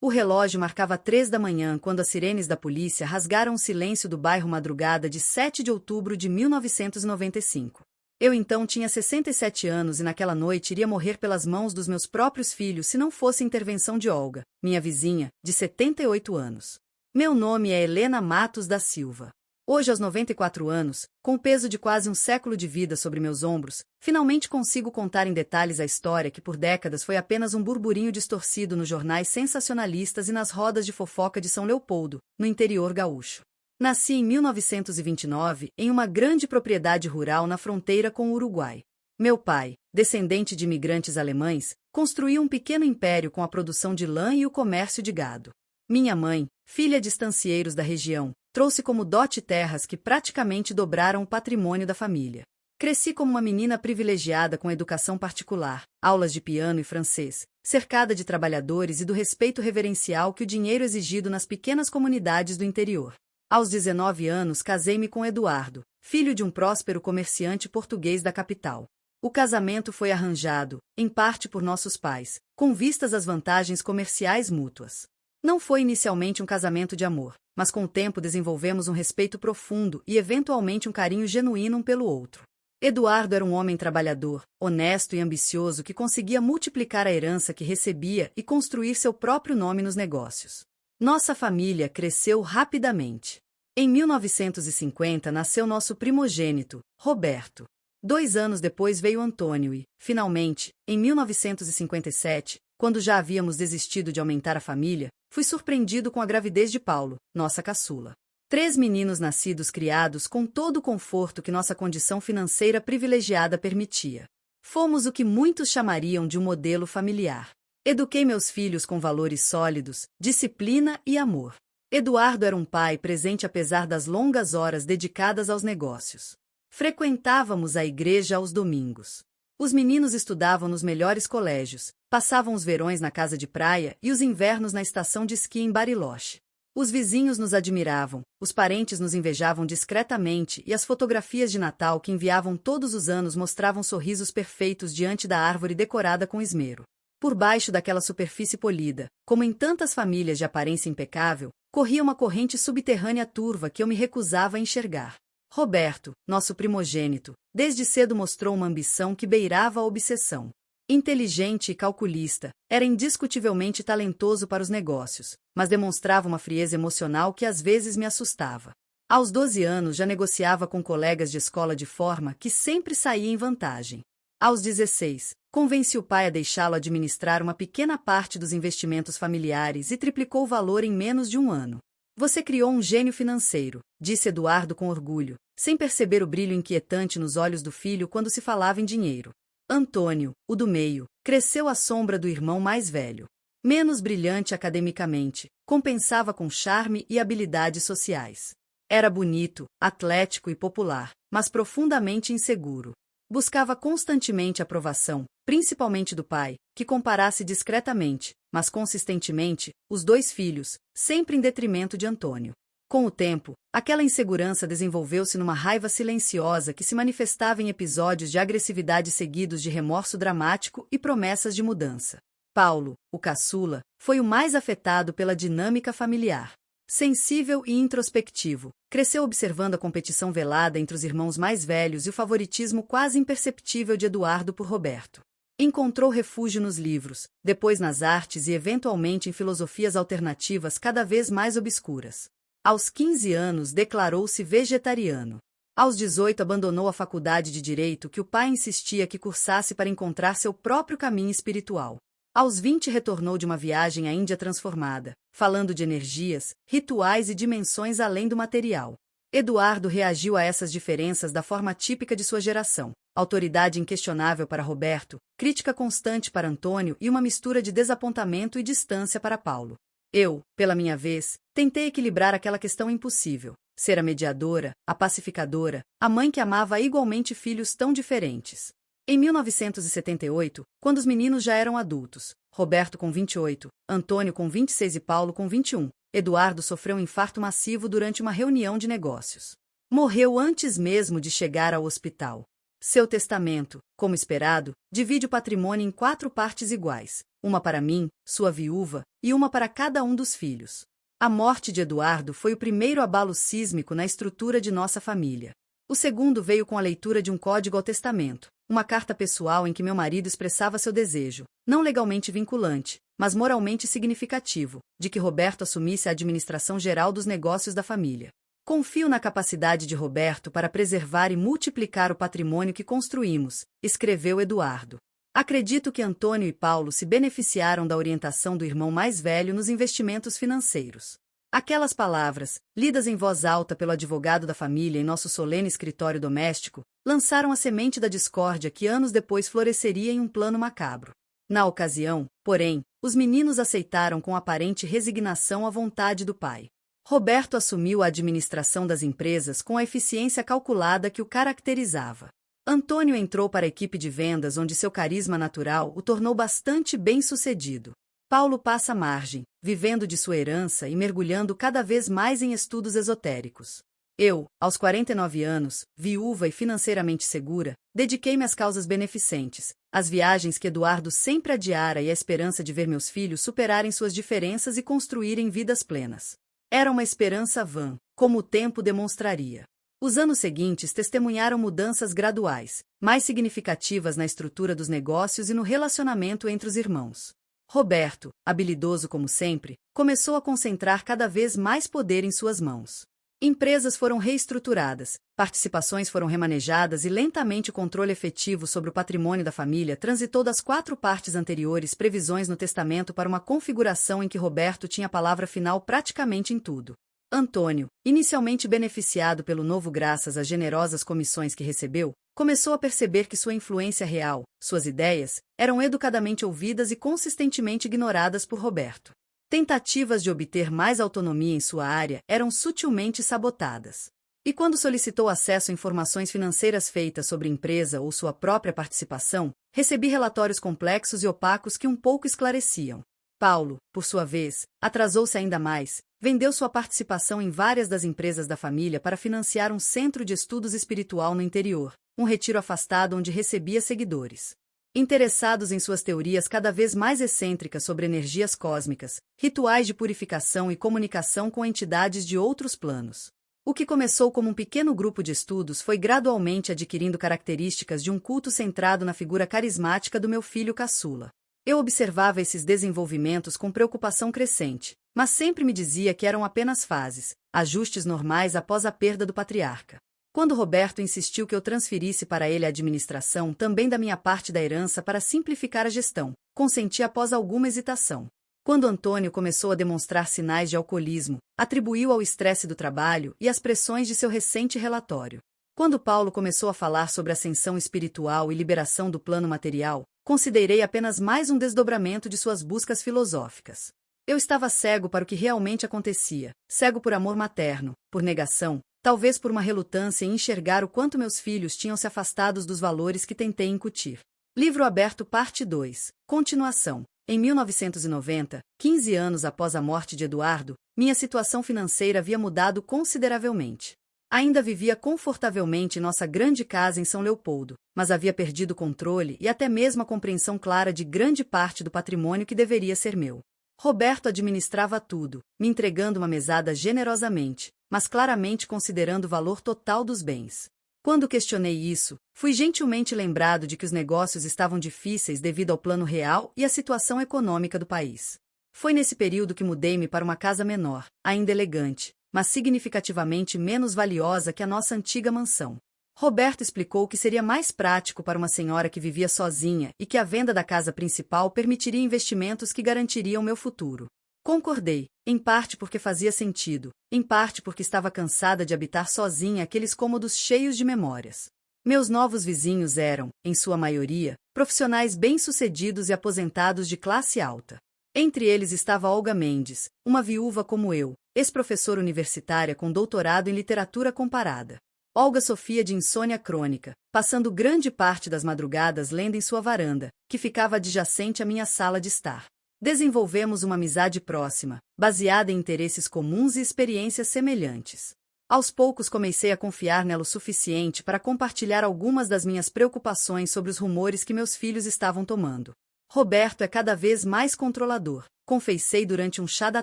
O relógio marcava 3 da manhã quando as sirenes da polícia rasgaram o silêncio do bairro madrugada de 7 de outubro de 1995. Eu então tinha 67 anos e naquela noite iria morrer pelas mãos dos meus próprios filhos se não fosse intervenção de Olga, minha vizinha, de 78 anos. Meu nome é Helena Matos da Silva. Hoje, aos 94 anos, com o peso de quase um século de vida sobre meus ombros, finalmente consigo contar em detalhes a história que por décadas foi apenas um burburinho distorcido nos jornais sensacionalistas e nas rodas de fofoca de São Leopoldo, no interior gaúcho. Nasci em 1929, em uma grande propriedade rural na fronteira com o Uruguai. Meu pai, descendente de imigrantes alemães, construiu um pequeno império com a produção de lã e o comércio de gado. Minha mãe, filha de estancieiros da região, trouxe como dote terras que praticamente dobraram o patrimônio da família. Cresci como uma menina privilegiada com educação particular, aulas de piano e francês, cercada de trabalhadores e do respeito reverencial que o dinheiro exigido nas pequenas comunidades do interior. Aos 19 anos casei-me com Eduardo, filho de um próspero comerciante português da capital. O casamento foi arranjado, em parte por nossos pais, com vistas às vantagens comerciais mútuas. Não foi inicialmente um casamento de amor, mas com o tempo desenvolvemos um respeito profundo e eventualmente um carinho genuíno um pelo outro. Eduardo era um homem trabalhador, honesto e ambicioso que conseguia multiplicar a herança que recebia e construir seu próprio nome nos negócios. Nossa família cresceu rapidamente. Em 1950 nasceu nosso primogênito, Roberto. 2 anos depois veio Antônio e, finalmente, em 1957, quando já havíamos desistido de aumentar a família, fui surpreendido com a gravidez de Paulo, nossa caçula. 3 meninos nascidos criados com todo o conforto que nossa condição financeira privilegiada permitia. Fomos o que muitos chamariam de um modelo familiar. Eduquei meus filhos com valores sólidos, disciplina e amor. Eduardo era um pai presente apesar das longas horas dedicadas aos negócios. Frequentávamos a igreja aos domingos. Os meninos estudavam nos melhores colégios, passavam os verões na casa de praia e os invernos na estação de esqui em Bariloche. Os vizinhos nos admiravam, os parentes nos invejavam discretamente e as fotografias de Natal que enviavam todos os anos mostravam sorrisos perfeitos diante da árvore decorada com esmero. Por baixo daquela superfície polida, como em tantas famílias de aparência impecável, corria uma corrente subterrânea turva que eu me recusava a enxergar. Roberto, nosso primogênito, desde cedo mostrou uma ambição que beirava a obsessão. Inteligente e calculista, era indiscutivelmente talentoso para os negócios, mas demonstrava uma frieza emocional que às vezes me assustava. Aos 12 anos já negociava com colegas de escola de forma que sempre saía em vantagem. Aos 16, convenci o pai a deixá-lo administrar uma pequena parte dos investimentos familiares e triplicou o valor em menos de um ano. Você criou um gênio financeiro, disse Eduardo com orgulho, sem perceber o brilho inquietante nos olhos do filho quando se falava em dinheiro. Antônio, o do meio, cresceu à sombra do irmão mais velho. Menos brilhante academicamente, compensava com charme e habilidades sociais. Era bonito, atlético e popular, mas profundamente inseguro. Buscava constantemente aprovação, principalmente do pai, que comparasse discretamente, mas consistentemente, os 2 filhos, sempre em detrimento de Antônio. Com o tempo, aquela insegurança desenvolveu-se numa raiva silenciosa que se manifestava em episódios de agressividade seguidos de remorso dramático e promessas de mudança. Paulo, o caçula, foi o mais afetado pela dinâmica familiar. Sensível e introspectivo, cresceu observando a competição velada entre os irmãos mais velhos e o favoritismo quase imperceptível de Eduardo por Roberto. Encontrou refúgio nos livros, depois nas artes e eventualmente em filosofias alternativas cada vez mais obscuras. Aos 15 anos declarou-se vegetariano. Aos 18 abandonou a faculdade de Direito que o pai insistia que cursasse para encontrar seu próprio caminho espiritual. Aos 20 retornou de uma viagem à Índia transformada, falando de energias, rituais e dimensões além do material. Eduardo reagiu a essas diferenças da forma típica de sua geração. Autoridade inquestionável para Roberto, crítica constante para Antônio e uma mistura de desapontamento e distância para Paulo. Eu, pela minha vez, tentei equilibrar aquela questão impossível, ser a mediadora, a pacificadora, a mãe que amava igualmente filhos tão diferentes. Em 1978, quando os meninos já eram adultos, Roberto com 28, Antônio com 26 e Paulo com 21, Eduardo sofreu um infarto massivo durante uma reunião de negócios. Morreu antes mesmo de chegar ao hospital. Seu testamento, como esperado, divide o patrimônio em 4 partes iguais. uma para mim, sua viúva, e uma para cada um dos filhos. A morte de Eduardo foi o primeiro abalo sísmico na estrutura de nossa família. O segundo veio com a leitura de um código ao testamento, uma carta pessoal em que meu marido expressava seu desejo, não legalmente vinculante, mas moralmente significativo, de que Roberto assumisse a administração geral dos negócios da família. Confio na capacidade de Roberto para preservar e multiplicar o patrimônio que construímos, escreveu Eduardo. Acredito que Antônio e Paulo se beneficiaram da orientação do irmão mais velho nos investimentos financeiros. Aquelas palavras, lidas em voz alta pelo advogado da família em nosso solene escritório doméstico, lançaram a semente da discórdia que anos depois floresceria em um plano macabro. Na ocasião, porém, os meninos aceitaram com aparente resignação a vontade do pai. Roberto assumiu a administração das empresas com a eficiência calculada que o caracterizava. Antônio entrou para a equipe de vendas onde seu carisma natural o tornou bastante bem-sucedido. Paulo passa margem, vivendo de sua herança e mergulhando cada vez mais em estudos esotéricos. Eu, aos 49 anos, viúva e financeiramente segura, dediquei-me às causas beneficentes, às viagens que Eduardo sempre adiara e à esperança de ver meus filhos superarem suas diferenças e construírem vidas plenas. Era uma esperança vã, como o tempo demonstraria. Os anos seguintes testemunharam mudanças graduais, mais significativas na estrutura dos negócios e no relacionamento entre os irmãos. Roberto, habilidoso como sempre, começou a concentrar cada vez mais poder em suas mãos. Empresas foram reestruturadas, participações foram remanejadas e lentamente o controle efetivo sobre o patrimônio da família transitou das 4 partes anteriores previsões no testamento para uma configuração em que Roberto tinha a palavra final praticamente em tudo. Antônio, inicialmente beneficiado pelo novo graças às generosas comissões que recebeu, começou a perceber que sua influência real, suas ideias, eram educadamente ouvidas e consistentemente ignoradas por Roberto. Tentativas de obter mais autonomia em sua área eram sutilmente sabotadas. E quando solicitou acesso a informações financeiras feitas sobre empresa ou sua própria participação, recebi relatórios complexos e opacos que um pouco esclareciam. Paulo, por sua vez, atrasou-se ainda mais, vendeu sua participação em várias das empresas da família para financiar um centro de estudos espiritual no interior, um retiro afastado onde recebia seguidores. Interessados em suas teorias cada vez mais excêntricas sobre energias cósmicas, rituais de purificação e comunicação com entidades de outros planos. O que começou como um pequeno grupo de estudos foi gradualmente adquirindo características de um culto centrado na figura carismática do meu filho caçula. Eu observava esses desenvolvimentos com preocupação crescente, mas sempre me dizia que eram apenas fases, ajustes normais após a perda do patriarca. Quando Roberto insistiu que eu transferisse para ele a administração também da minha parte da herança para simplificar a gestão, consenti após alguma hesitação. Quando Antônio começou a demonstrar sinais de alcoolismo, atribuiu ao estresse do trabalho e às pressões de seu recente relatório. Quando Paulo começou a falar sobre ascensão espiritual e liberação do plano material, considerei apenas mais um desdobramento de suas buscas filosóficas. Eu estava cego para o que realmente acontecia, cego por amor materno, por negação, talvez por uma relutância em enxergar o quanto meus filhos tinham se afastados dos valores que tentei incutir. Livro aberto parte 2. Continuação. Em 1990, 15 anos após a morte de Eduardo, minha situação financeira havia mudado consideravelmente. Ainda vivia confortavelmente em nossa grande casa em São Leopoldo, mas havia perdido o controle e até mesmo a compreensão clara de grande parte do patrimônio que deveria ser meu. Roberto administrava tudo, me entregando uma mesada generosamente, mas claramente considerando o valor total dos bens. Quando questionei isso, fui gentilmente lembrado de que os negócios estavam difíceis devido ao plano real e à situação econômica do país. Foi nesse período que mudei-me para uma casa menor, ainda elegante, mas significativamente menos valiosa que a nossa antiga mansão. Roberto explicou que seria mais prático para uma senhora que vivia sozinha e que a venda da casa principal permitiria investimentos que garantiriam meu futuro. Concordei, em parte porque fazia sentido, em parte porque estava cansada de habitar sozinha aqueles cômodos cheios de memórias. Meus novos vizinhos eram, em sua maioria, profissionais bem-sucedidos e aposentados de classe alta. Entre eles estava Olga Mendes, uma viúva como eu, ex-professora universitária com doutorado em literatura comparada. Olga sofria de insônia crônica, passando grande parte das madrugadas lendo em sua varanda, que ficava adjacente à minha sala de estar. Desenvolvemos uma amizade próxima, baseada em interesses comuns e experiências semelhantes. Aos poucos comecei a confiar nela o suficiente para compartilhar algumas das minhas preocupações sobre os rumores que meus filhos estavam tomando. Roberto é cada vez mais controlador, confessei durante um chá da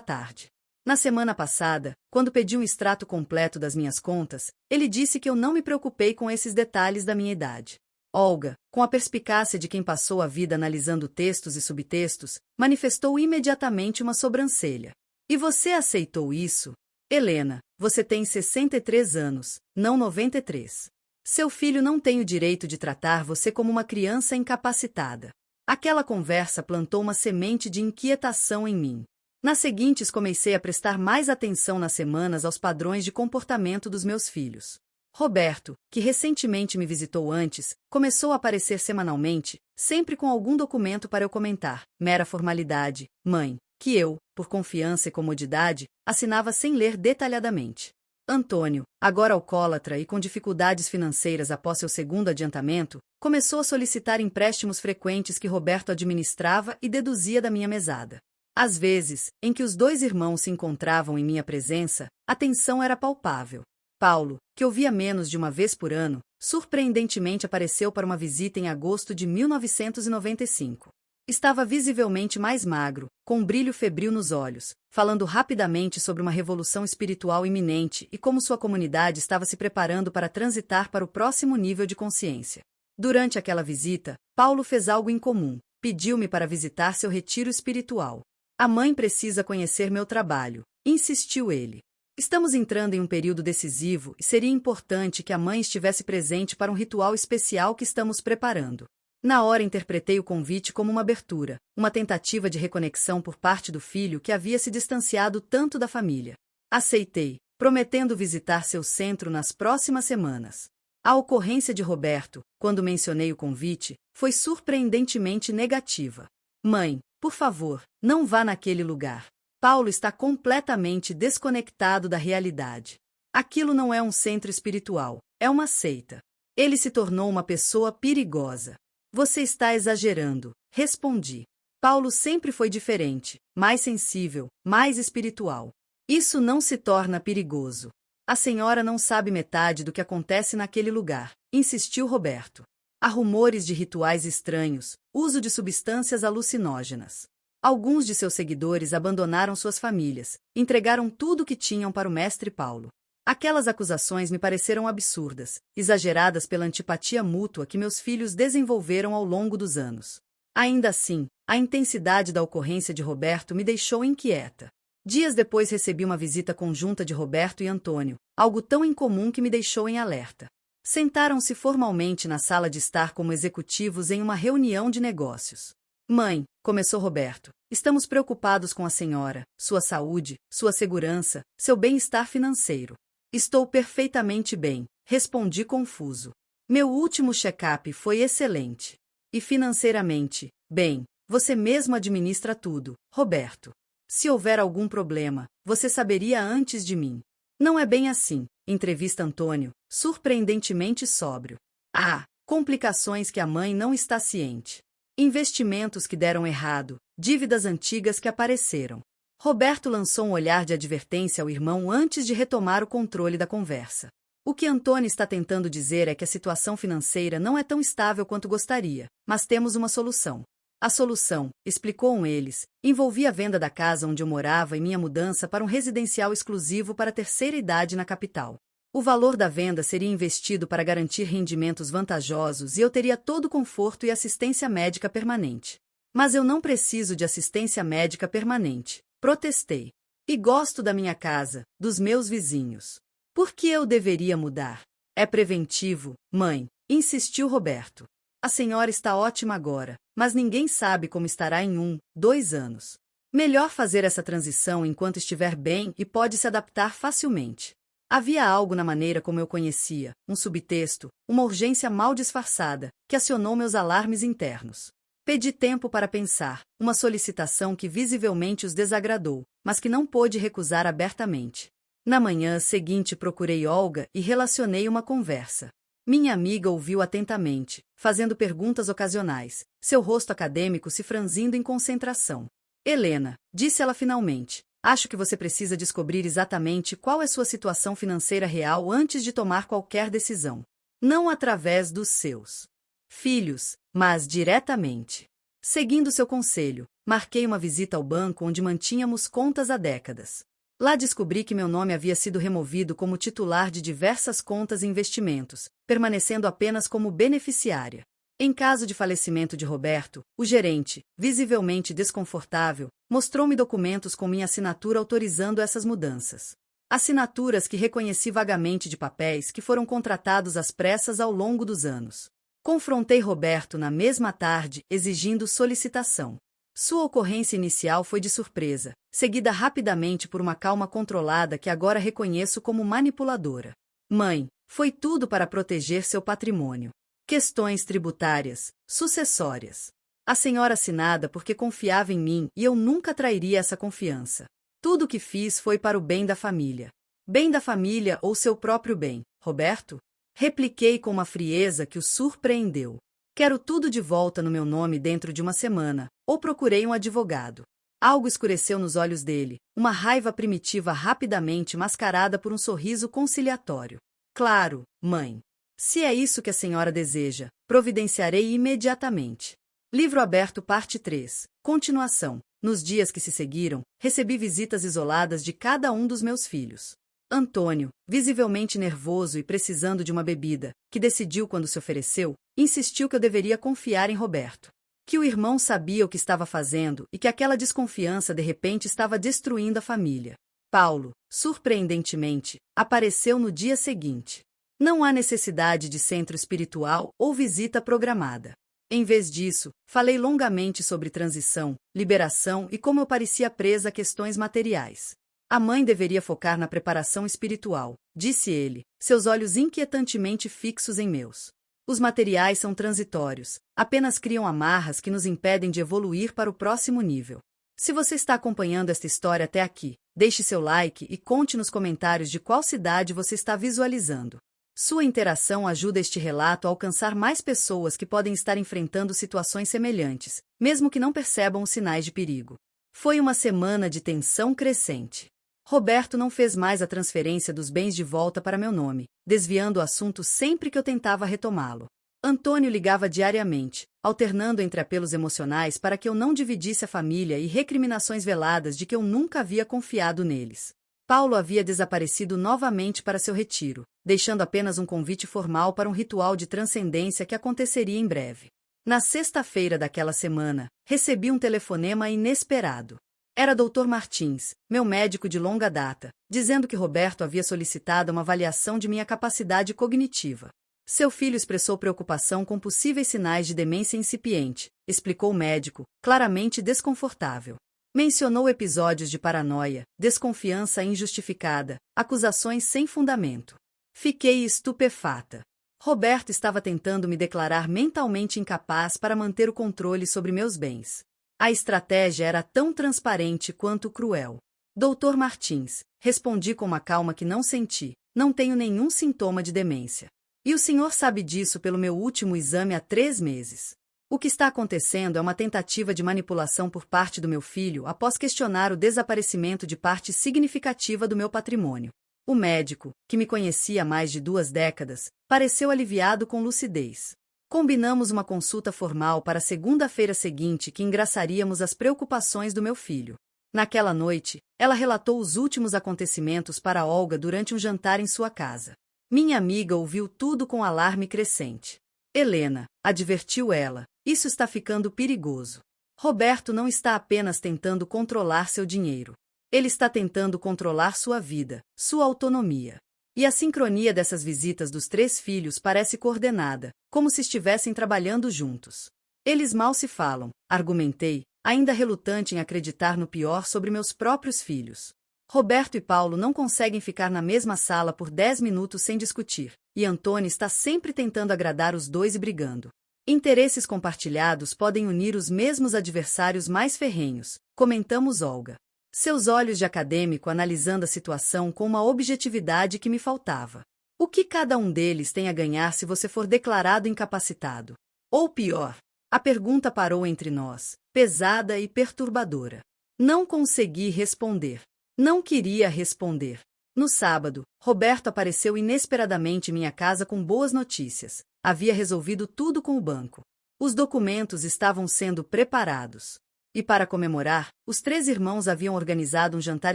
tarde. Na semana passada, quando pedi um extrato completo das minhas contas, ele disse que eu não me preocupei com esses detalhes da minha idade. Olga, com a perspicácia de quem passou a vida analisando textos e subtextos, manifestou imediatamente uma sobrancelha. E você aceitou isso? Helena, você tem 63 anos, não 93. Seu filho não tem o direito de tratar você como uma criança incapacitada. Aquela conversa plantou uma semente de inquietação em mim. Nas seguintes comecei a prestar mais atenção nas semanas aos padrões de comportamento dos meus filhos. Roberto, que recentemente me visitou antes, começou a aparecer semanalmente, sempre com algum documento para eu comentar, mera formalidade, mãe, que eu, por confiança e comodidade, assinava sem ler detalhadamente. Antônio, agora alcoólatra e com dificuldades financeiras após seu segundo adiantamento, começou a solicitar empréstimos frequentes que Roberto administrava e deduzia da minha mesada. Às vezes, em que os dois irmãos se encontravam em minha presença, a tensão era palpável. Paulo, que eu via menos de uma vez por ano, surpreendentemente apareceu para uma visita em agosto de 1995. Estava visivelmente mais magro, com um brilho febril nos olhos, falando rapidamente sobre uma revolução espiritual iminente e como sua comunidade estava se preparando para transitar para o próximo nível de consciência. Durante aquela visita, Paulo fez algo incomum, pediu-me para visitar seu retiro espiritual. A mãe precisa conhecer meu trabalho, insistiu ele. Estamos entrando em um período decisivo e seria importante que a mãe estivesse presente para um ritual especial que estamos preparando. Na hora interpretei o convite como uma abertura, uma tentativa de reconexão por parte do filho que havia se distanciado tanto da família. Aceitei, prometendo visitar seu centro nas próximas semanas. A ocorrência de Roberto, quando mencionei o convite, foi surpreendentemente negativa. Mãe, por favor, não vá naquele lugar. Paulo está completamente desconectado da realidade. Aquilo não é um centro espiritual, é uma seita. Ele se tornou uma pessoa perigosa. Você está exagerando, respondi. Paulo sempre foi diferente, mais sensível, mais espiritual. Isso não se torna perigoso. A senhora não sabe metade do que acontece naquele lugar, insistiu Roberto. Há rumores de rituais estranhos, uso de substâncias alucinógenas. Alguns de seus seguidores abandonaram suas famílias, entregaram tudo o que tinham para o mestre Paulo. Aquelas acusações me pareceram absurdas, exageradas pela antipatia mútua que meus filhos desenvolveram ao longo dos anos. Ainda assim, a intensidade da ocorrência de Roberto me deixou inquieta. Dias depois recebi uma visita conjunta de Roberto e Antônio, algo tão incomum que me deixou em alerta. Sentaram-se formalmente na sala de estar como executivos em uma reunião de negócios. Mãe, começou Roberto, estamos preocupados com a senhora, sua saúde, sua segurança, seu bem-estar financeiro. Estou perfeitamente bem, respondi confuso. Meu último check-up foi excelente. E financeiramente, bem, você mesmo administra tudo, Roberto. Se houver algum problema, você saberia antes de mim. Não é bem assim, entrevista Antônio, surpreendentemente sóbrio. Ah, complicações que a mãe não está ciente. Investimentos que deram errado, dívidas antigas que apareceram. Roberto lançou um olhar de advertência ao irmão antes de retomar o controle da conversa. O que Antônio está tentando dizer é que a situação financeira não é tão estável quanto gostaria, mas temos uma solução. A solução, explicou eles, envolvia a venda da casa onde eu morava e minha mudança para um residencial exclusivo para a terceira idade na capital. O valor da venda seria investido para garantir rendimentos vantajosos e eu teria todo o conforto e assistência médica permanente. Mas eu não preciso de assistência médica permanente, protestei. E gosto da minha casa, dos meus vizinhos. Por que eu deveria mudar? É preventivo, mãe, insistiu Roberto. A senhora está ótima agora, mas ninguém sabe como estará em 2 anos. Melhor fazer essa transição enquanto estiver bem e pode se adaptar facilmente. Havia algo na maneira como eu conhecia, um subtexto, uma urgência mal disfarçada, que acionou meus alarmes internos. Pedi tempo para pensar, uma solicitação que visivelmente os desagradou, mas que não pôde recusar abertamente. Na manhã seguinte procurei Olga e relacionei uma conversa. Minha amiga ouviu atentamente, fazendo perguntas ocasionais, seu rosto acadêmico se franzindo em concentração. Helena, disse ela finalmente, acho que você precisa descobrir exatamente qual é sua situação financeira real antes de tomar qualquer decisão. Não através dos seus filhos, mas diretamente. Seguindo seu conselho, marquei uma visita ao banco onde mantínhamos contas há décadas. Lá descobri que meu nome havia sido removido como titular de diversas contas e investimentos, permanecendo apenas como beneficiária. Em caso de falecimento de Roberto, o gerente, visivelmente desconfortável, mostrou-me documentos com minha assinatura autorizando essas mudanças. Assinaturas que reconheci vagamente de papéis que foram contratados às pressas ao longo dos anos. Confrontei Roberto na mesma tarde, exigindo solicitação. Sua ocorrência inicial foi de surpresa, seguida rapidamente por uma calma controlada que agora reconheço como manipuladora. Mãe, foi tudo para proteger seu patrimônio. Questões tributárias, sucessórias. A senhora assinada porque confiava em mim e eu nunca trairia essa confiança. Tudo o que fiz foi para o bem da família. Bem da família ou seu próprio bem, Roberto? Repliquei com uma frieza que o surpreendeu. Quero tudo de volta no meu nome dentro de uma semana, ou procurei um advogado. Algo escureceu nos olhos dele, uma raiva primitiva rapidamente mascarada por um sorriso conciliatório. Claro, mãe. Se é isso que a senhora deseja, providenciarei imediatamente. Livro aberto parte 3. Continuação. Nos dias que se seguiram, recebi visitas isoladas de cada um dos meus filhos. Antônio, visivelmente nervoso e precisando de uma bebida, que decidiu quando se ofereceu, insistiu que eu deveria confiar em Roberto. Que o irmão sabia o que estava fazendo e que aquela desconfiança de repente estava destruindo a família. Paulo, surpreendentemente, apareceu no dia seguinte. Não há necessidade de centro espiritual ou visita programada. Em vez disso, falei longamente sobre transição, liberação e como eu parecia presa a questões materiais. A mãe deveria focar na preparação espiritual, disse ele, seus olhos inquietantemente fixos em meus. Os materiais são transitórios, apenas criam amarras que nos impedem de evoluir para o próximo nível. Se você está acompanhando esta história até aqui, deixe seu like e conte nos comentários de qual cidade você está visualizando. Sua interação ajuda este relato a alcançar mais pessoas que podem estar enfrentando situações semelhantes, mesmo que não percebam os sinais de perigo. Foi uma semana de tensão crescente. Roberto não fez mais a transferência dos bens de volta para meu nome, desviando o assunto sempre que eu tentava retomá-lo. Antônio ligava diariamente, alternando entre apelos emocionais para que eu não dividisse a família e recriminações veladas de que eu nunca havia confiado neles. Paulo havia desaparecido novamente para seu retiro, deixando apenas um convite formal para um ritual de transcendência que aconteceria em breve. Na sexta-feira daquela semana, recebi um telefonema inesperado. Era Dr. Martins, meu médico de longa data, dizendo que Roberto havia solicitado uma avaliação de minha capacidade cognitiva. Seu filho expressou preocupação com possíveis sinais de demência incipiente, explicou o médico, claramente desconfortável. Mencionou episódios de paranoia, desconfiança injustificada, acusações sem fundamento. Fiquei estupefata. Roberto estava tentando me declarar mentalmente incapaz para manter o controle sobre meus bens. A estratégia era tão transparente quanto cruel. Dr. Martins, respondi com uma calma que não senti, não tenho nenhum sintoma de demência. E o senhor sabe disso pelo meu último exame há 3 meses. O que está acontecendo é uma tentativa de manipulação por parte do meu filho após questionar o desaparecimento de parte significativa do meu patrimônio. O médico, que me conhecia há mais de 2 décadas, pareceu aliviado com lucidez. Combinamos uma consulta formal para a segunda-feira seguinte que engraçaríamos as preocupações do meu filho. Naquela noite, ela relatou os últimos acontecimentos para Olga durante um jantar em sua casa. Minha amiga ouviu tudo com alarme crescente. Helena, advertiu ela, isso está ficando perigoso. Roberto não está apenas tentando controlar seu dinheiro. Ele está tentando controlar sua vida, sua autonomia. E a sincronia dessas visitas dos 3 filhos parece coordenada, como se estivessem trabalhando juntos. Eles mal se falam, argumentei, ainda relutante em acreditar no pior sobre meus próprios filhos. Roberto e Paulo não conseguem ficar na mesma sala por 10 minutos sem discutir, e Antônio está sempre tentando agradar os dois e brigando. Interesses compartilhados podem unir os mesmos adversários mais ferrenhos, comentamos Olga. Seus olhos de acadêmico analisando a situação com uma objetividade que me faltava. O que cada um deles tem a ganhar se você for declarado incapacitado? Ou pior, a pergunta parou entre nós, pesada e perturbadora. Não consegui responder. Não queria responder. No sábado, Roberto apareceu inesperadamente em minha casa com boas notícias. Havia resolvido tudo com o banco. Os documentos estavam sendo preparados. E para comemorar, os 3 irmãos haviam organizado um jantar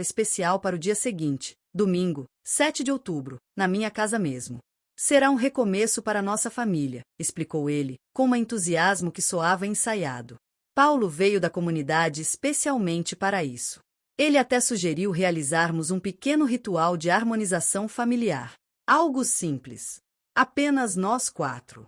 especial para o dia seguinte, domingo, 7 de outubro, na minha casa mesmo. Será um recomeço para nossa família, explicou ele, com um entusiasmo que soava ensaiado. Paulo veio da comunidade especialmente para isso. Ele até sugeriu realizarmos um pequeno ritual de harmonização familiar. Algo simples. Apenas nós 4.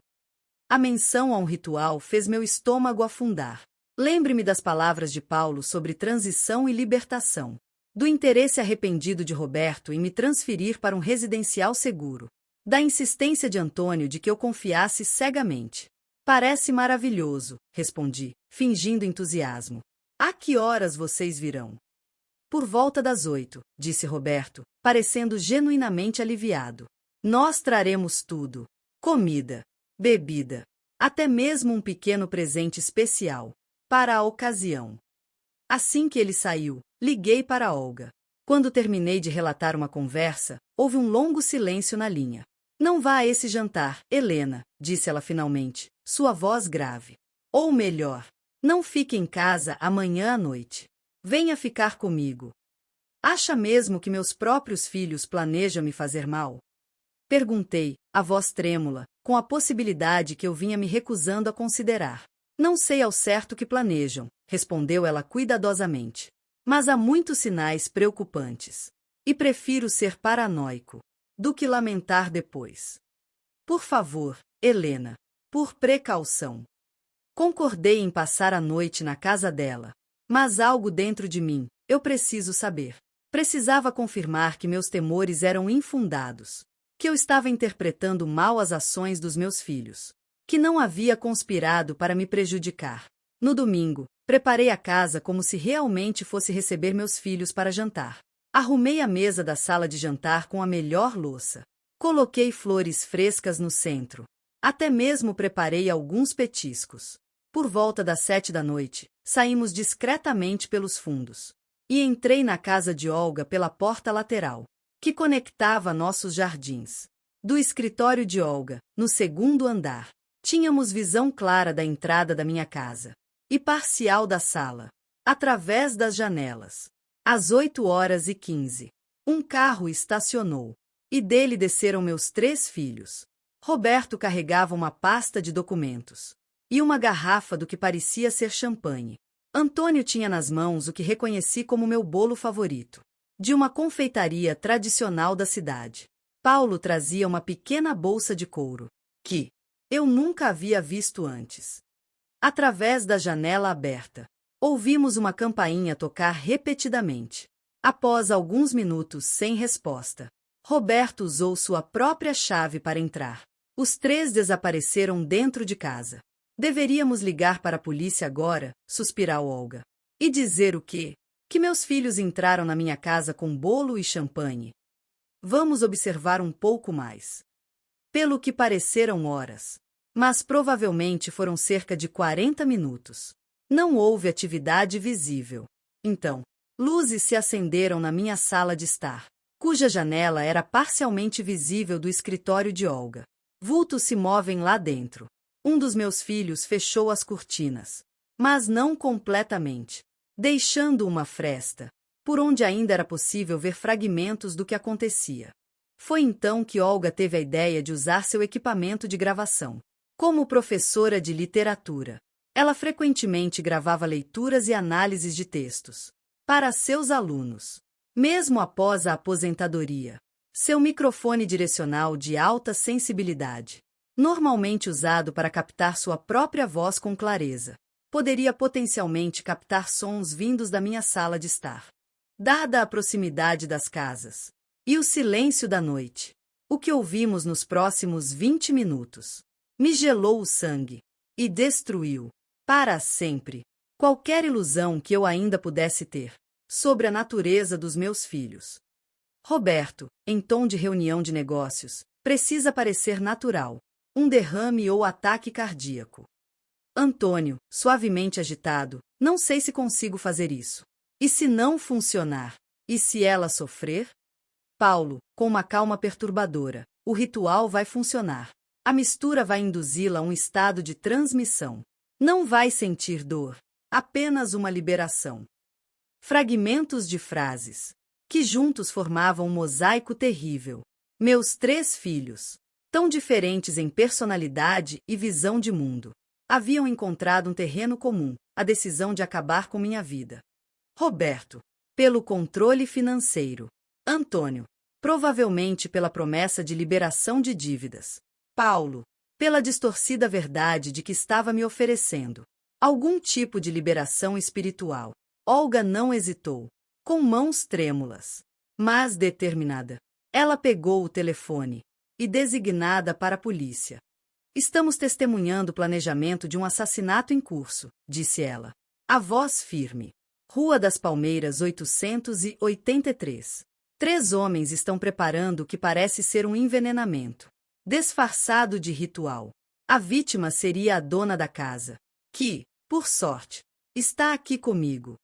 A menção a um ritual fez meu estômago afundar. Lembre-me das palavras de Paulo sobre transição e libertação. Do interesse arrependido de Roberto em me transferir para um residencial seguro. Da insistência de Antônio de que eu confiasse cegamente. Parece maravilhoso, respondi, fingindo entusiasmo. A que horas vocês virão? Por volta das 8, disse Roberto, parecendo genuinamente aliviado. Nós traremos tudo. Comida, bebida, até mesmo um pequeno presente especial, para a ocasião. Assim que ele saiu, liguei para Olga. Quando terminei de relatar uma conversa, houve um longo silêncio na linha. Não vá a esse jantar, Helena, disse ela finalmente, sua voz grave. Ou melhor, não fique em casa amanhã à noite. Venha ficar comigo. Acha mesmo que meus próprios filhos planejam me fazer mal? Perguntei, a voz trêmula, com a possibilidade que eu vinha me recusando a considerar. Não sei ao certo o que planejam, respondeu ela cuidadosamente. Mas há muitos sinais preocupantes. E prefiro ser paranoico do que lamentar depois. Por favor, Helena, por precaução. Concordei em passar a noite na casa dela. Mas algo dentro de mim, eu preciso saber. Precisava confirmar que meus temores eram infundados. Que eu estava interpretando mal as ações dos meus filhos. Que não havia conspirado para me prejudicar. No domingo, preparei a casa como se realmente fosse receber meus filhos para jantar. Arrumei a mesa da sala de jantar com a melhor louça. Coloquei flores frescas no centro. Até mesmo preparei alguns petiscos. Por volta das 7 da noite, saímos discretamente pelos fundos. E entrei na casa de Olga pela porta lateral, que conectava nossos jardins. Do escritório de Olga, no 2º andar, tínhamos visão clara da entrada da minha casa. E parcial da sala, através das janelas. Às 8h15, um carro estacionou, e dele desceram meus 3 filhos. Roberto carregava uma pasta de documentos e uma garrafa do que parecia ser champanhe. Antônio tinha nas mãos o que reconheci como meu bolo favorito, de uma confeitaria tradicional da cidade. Paulo trazia uma pequena bolsa de couro, que eu nunca havia visto antes. Através da janela aberta, ouvimos uma campainha tocar repetidamente. Após alguns minutos sem resposta, Roberto usou sua própria chave para entrar. Os 3 desapareceram dentro de casa. Deveríamos ligar para a polícia agora, suspirou Olga. E dizer o quê? Que meus filhos entraram na minha casa com bolo e champanhe. Vamos observar um pouco mais. Pelo que pareceram horas, mas provavelmente foram cerca de 40 minutos. Não houve atividade visível. Então, luzes se acenderam na minha sala de estar, cuja janela era parcialmente visível do escritório de Olga. Vultos se movem lá dentro. Um dos meus filhos fechou as cortinas, mas não completamente, deixando uma fresta, por onde ainda era possível ver fragmentos do que acontecia. Foi então que Olga teve a ideia de usar seu equipamento de gravação. Como professora de literatura, ela frequentemente gravava leituras e análises de textos para seus alunos. Mesmo após a aposentadoria, seu microfone direcional de alta sensibilidade, normalmente usado para captar sua própria voz com clareza, poderia potencialmente captar sons vindos da minha sala de estar. Dada a proximidade das casas e o silêncio da noite, o que ouvimos nos próximos 20 minutos me gelou o sangue e destruiu, para sempre, qualquer ilusão que eu ainda pudesse ter sobre a natureza dos meus filhos. Roberto, em tom de reunião de negócios, precisa parecer natural, um derrame ou ataque cardíaco. Antônio, suavemente agitado, não sei se consigo fazer isso. E se não funcionar? E se ela sofrer? Paulo, com uma calma perturbadora, o ritual vai funcionar. A mistura vai induzi-la a um estado de transmissão. Não vai sentir dor, apenas uma liberação. Fragmentos de frases, que juntos formavam um mosaico terrível. Meus 3 filhos, tão diferentes em personalidade e visão de mundo, haviam encontrado um terreno comum, a decisão de acabar com minha vida. Roberto, pelo controle financeiro. Antônio, provavelmente pela promessa de liberação de dívidas. Paulo, pela distorcida verdade de que estava me oferecendo algum tipo de liberação espiritual. Olga não hesitou, com mãos trêmulas, mas determinada. Ela pegou o telefone e designada para a polícia. Estamos testemunhando o planejamento de um assassinato em curso, disse ela. A voz firme. Rua das Palmeiras 883. 3 homens estão preparando o que parece ser um envenenamento, disfarçado de ritual. A vítima seria a dona da casa, que, por sorte, está aqui comigo.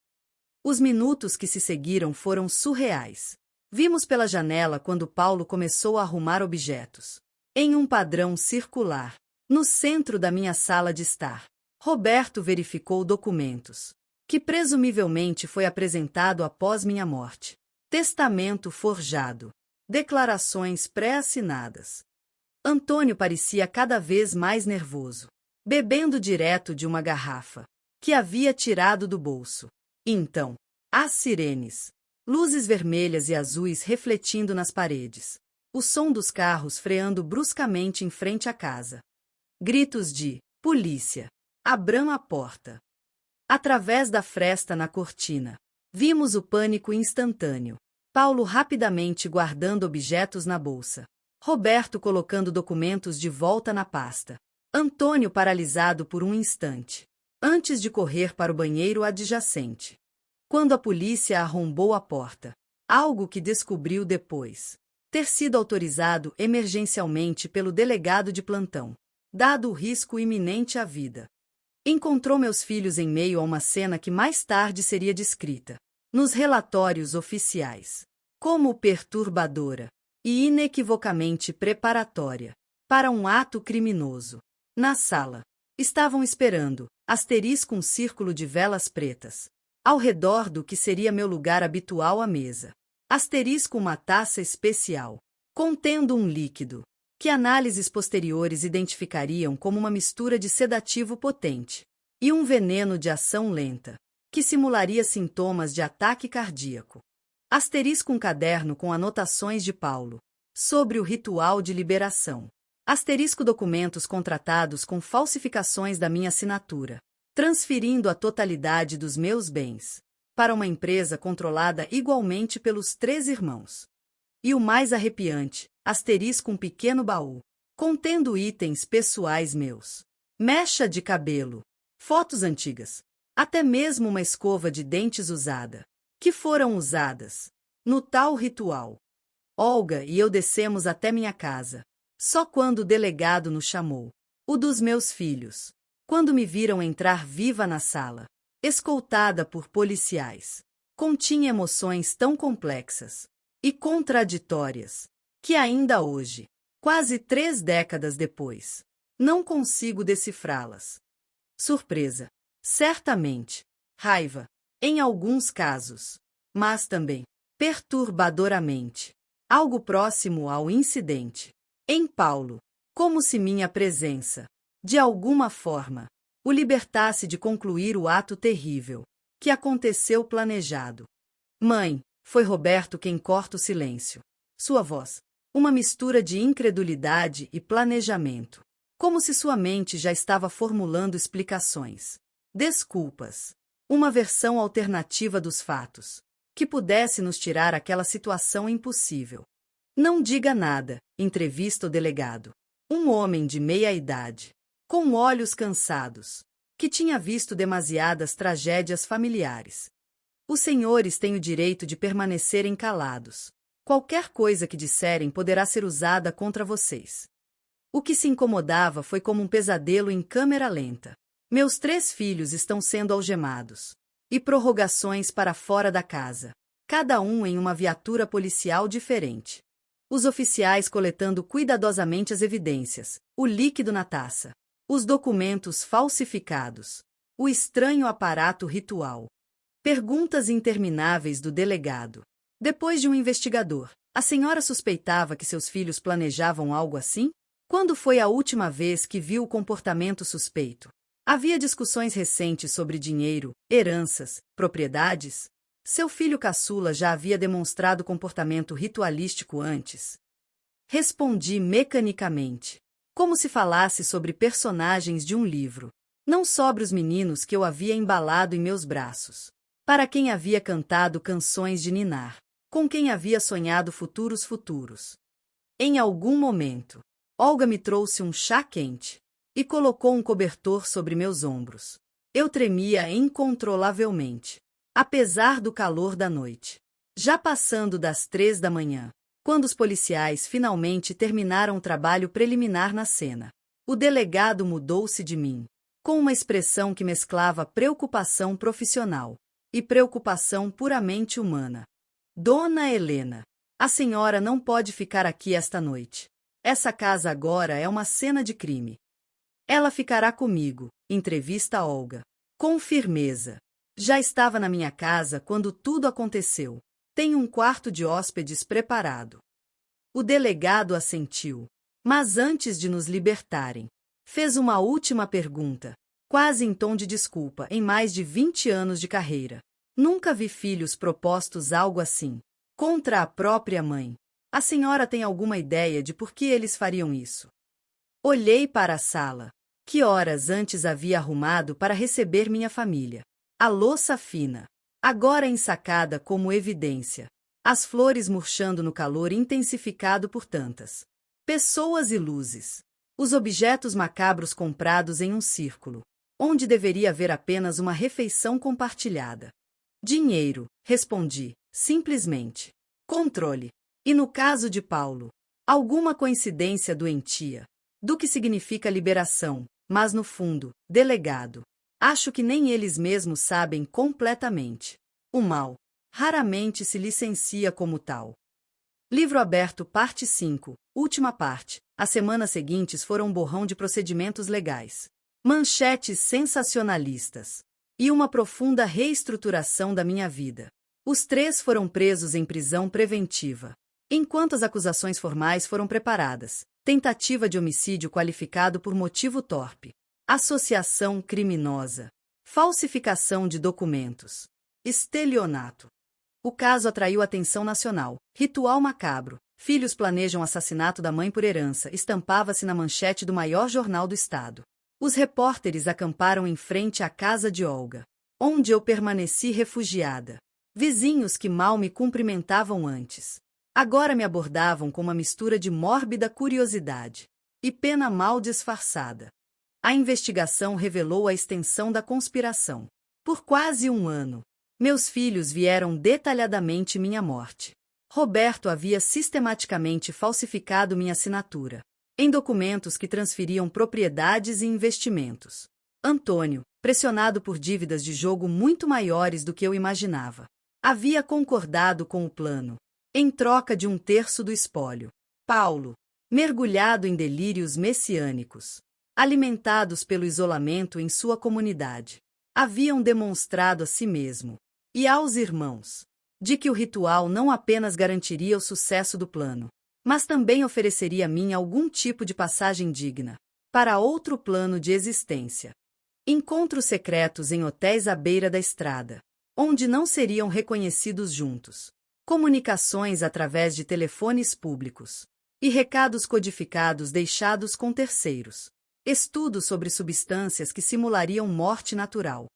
Os minutos que se seguiram foram surreais. Vimos pela janela quando Paulo começou a arrumar objetos. Em um padrão circular, no centro da minha sala de estar, Roberto verificou documentos, que presumivelmente foi apresentado após minha morte. Testamento forjado. Declarações pré-assinadas. Antônio parecia cada vez mais nervoso, bebendo direto de uma garrafa, que havia tirado do bolso. Então, as sirenes. Luzes vermelhas e azuis refletindo nas paredes. O som dos carros freando bruscamente em frente à casa. Gritos de polícia. Abram a porta. Através da fresta na cortina, vimos o pânico instantâneo. Paulo rapidamente guardando objetos na bolsa. Roberto colocando documentos de volta na pasta. Antônio paralisado por um instante, antes de correr para o banheiro adjacente. Quando a polícia arrombou a porta, algo que descobriu depois ter sido autorizado emergencialmente pelo delegado de plantão, dado o risco iminente à vida. Encontrou meus filhos em meio a uma cena que mais tarde seria descrita, nos relatórios oficiais, como perturbadora e inequivocamente preparatória para um ato criminoso. Na sala, estavam esperando, um círculo de velas pretas, ao redor do que seria meu lugar habitual à mesa. Uma taça especial, contendo um líquido, que análises posteriores identificariam como uma mistura de sedativo potente e um veneno de ação lenta, que simularia sintomas de ataque cardíaco. Um caderno com anotações de Paulo sobre o ritual de liberação. Documentos contratados com falsificações da minha assinatura, transferindo a totalidade dos meus bens para uma empresa controlada igualmente pelos 3 irmãos. E o mais arrepiante, um pequeno baú, contendo itens pessoais meus. Mecha de cabelo, fotos antigas, até mesmo uma escova de dentes usada, que foram usadas no tal ritual. Olga e eu descemos até minha casa, só quando o delegado nos chamou. O dos meus filhos, quando me viram entrar viva na sala, escoltada por policiais, continha emoções tão complexas e contraditórias, que ainda hoje, quase 3 décadas depois, não consigo decifrá-las. Surpresa, certamente. Raiva, em alguns casos, mas também, perturbadoramente, algo próximo ao incidente. Em Paulo, como se minha presença, de alguma forma, o libertasse de concluir o ato terrível, que aconteceu planejado. Mãe, foi Roberto quem corta o silêncio. Sua voz, uma mistura de incredulidade e planejamento, como se sua mente já estava formulando explicações, desculpas, uma versão alternativa dos fatos, que pudesse nos tirar aquela situação impossível. Não diga nada, entrevista o delegado. Um homem de meia idade, com olhos cansados, que tinha visto demasiadas tragédias familiares. Os senhores têm o direito de permanecerem calados. Qualquer coisa que disserem poderá ser usada contra vocês. O que se incomodava foi como um pesadelo em câmera lenta. Meus 3 filhos estão sendo algemados. E prorrogações para fora da casa, cada um em uma viatura policial diferente. Os oficiais coletando cuidadosamente as evidências, o líquido na taça, Os documentos falsificados. O estranho aparato ritual. Perguntas intermináveis do delegado. Depois de um investigador, a senhora suspeitava que seus filhos planejavam algo assim? Quando foi a última vez que viu o comportamento suspeito? Havia discussões recentes sobre dinheiro, heranças, propriedades? Seu filho caçula já havia demonstrado comportamento ritualístico antes? Respondi mecanicamente, como se falasse sobre personagens de um livro, não sobre os meninos que eu havia embalado em meus braços, para quem havia cantado canções de ninar, com quem havia sonhado futuros. Em algum momento, Olga me trouxe um chá quente e colocou um cobertor sobre meus ombros. Eu tremia incontrolavelmente, apesar do calor da noite. Já passando das 3 da manhã, quando os policiais finalmente terminaram o trabalho preliminar na cena, o delegado mudou-se de mim, com uma expressão que mesclava preocupação profissional e preocupação puramente humana. Dona Helena, a senhora não pode ficar aqui esta noite. Essa casa agora é uma cena de crime. Ela ficará comigo, entrevista Olga. Com firmeza. Já estava na minha casa quando tudo aconteceu. Tenho um quarto de hóspedes preparado. O delegado assentiu. Mas antes de nos libertarem, fez uma última pergunta, quase em tom de desculpa, em mais de 20 anos de carreira. Nunca vi filhos propostos algo assim. Contra a própria mãe. A senhora tem alguma ideia de por que eles fariam isso? Olhei para a sala, que horas antes havia arrumado para receber minha família. A louça fina, agora ensacada como evidência. As flores murchando no calor intensificado por tantas pessoas e luzes. Os objetos macabros comprados em um círculo, onde deveria haver apenas uma refeição compartilhada. Dinheiro, respondi, simplesmente. Controle. E no caso de Paulo, alguma coincidência doentia. Do que significa liberação, mas no fundo, delegado. Acho que nem eles mesmos sabem completamente. O mal raramente se licencia como tal. Livro aberto, parte 5, última parte. As semanas seguintes foram um borrão de procedimentos legais, manchetes sensacionalistas e uma profunda reestruturação da minha vida. Os 3 foram presos em prisão preventiva, enquanto as acusações formais foram preparadas. Tentativa de homicídio qualificado por motivo torpe, associação criminosa, falsificação de documentos, estelionato. O caso atraiu atenção nacional. Ritual macabro. Filhos planejam assassinato da mãe por herança. Estampava-se na manchete do maior jornal do estado. Os repórteres acamparam em frente à casa de Olga, onde eu permaneci refugiada. Vizinhos que mal me cumprimentavam antes, agora me abordavam com uma mistura de mórbida curiosidade e pena mal disfarçada. A investigação revelou a extensão da conspiração. Por quase um ano, meus filhos vieram detalhadamente minha morte. Roberto havia sistematicamente falsificado minha assinatura em documentos que transferiam propriedades e investimentos. Antônio, pressionado por dívidas de jogo muito maiores do que eu imaginava, havia concordado com o plano, em troca de 1/3 do espólio. Paulo, mergulhado em delírios messiânicos, alimentados pelo isolamento em sua comunidade, haviam demonstrado a si mesmo e aos irmãos de que o ritual não apenas garantiria o sucesso do plano, mas também ofereceria a mim algum tipo de passagem digna para outro plano de existência. Encontros secretos em hotéis à beira da estrada, onde não seriam reconhecidos juntos. Comunicações através de telefones públicos e recados codificados deixados com terceiros. Estudos sobre substâncias que simulariam morte natural.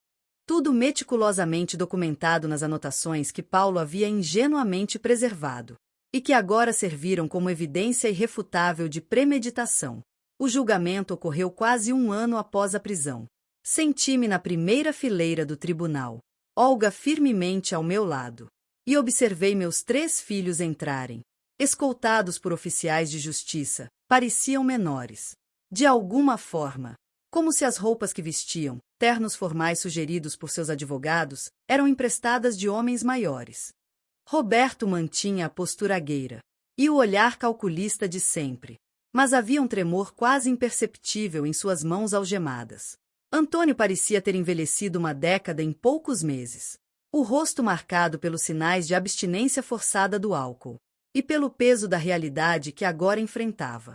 Tudo meticulosamente documentado nas anotações que Paulo havia ingenuamente preservado e que agora serviram como evidência irrefutável de premeditação. O julgamento ocorreu quase um ano após a prisão. Senti-me na primeira fileira do tribunal, Olga firmemente ao meu lado, e observei meus 3 filhos entrarem. Escoltados por oficiais de justiça, pareciam menores. De alguma forma, como se as roupas que vestiam, ternos formais sugeridos por seus advogados, eram emprestadas de homens maiores. Roberto mantinha a postura gueira e o olhar calculista de sempre. mas havia um tremor quase imperceptível em suas mãos algemadas. Antônio parecia ter envelhecido uma década em poucos meses. O rosto marcado pelos sinais de abstinência forçada do álcool e pelo peso da realidade que agora enfrentava.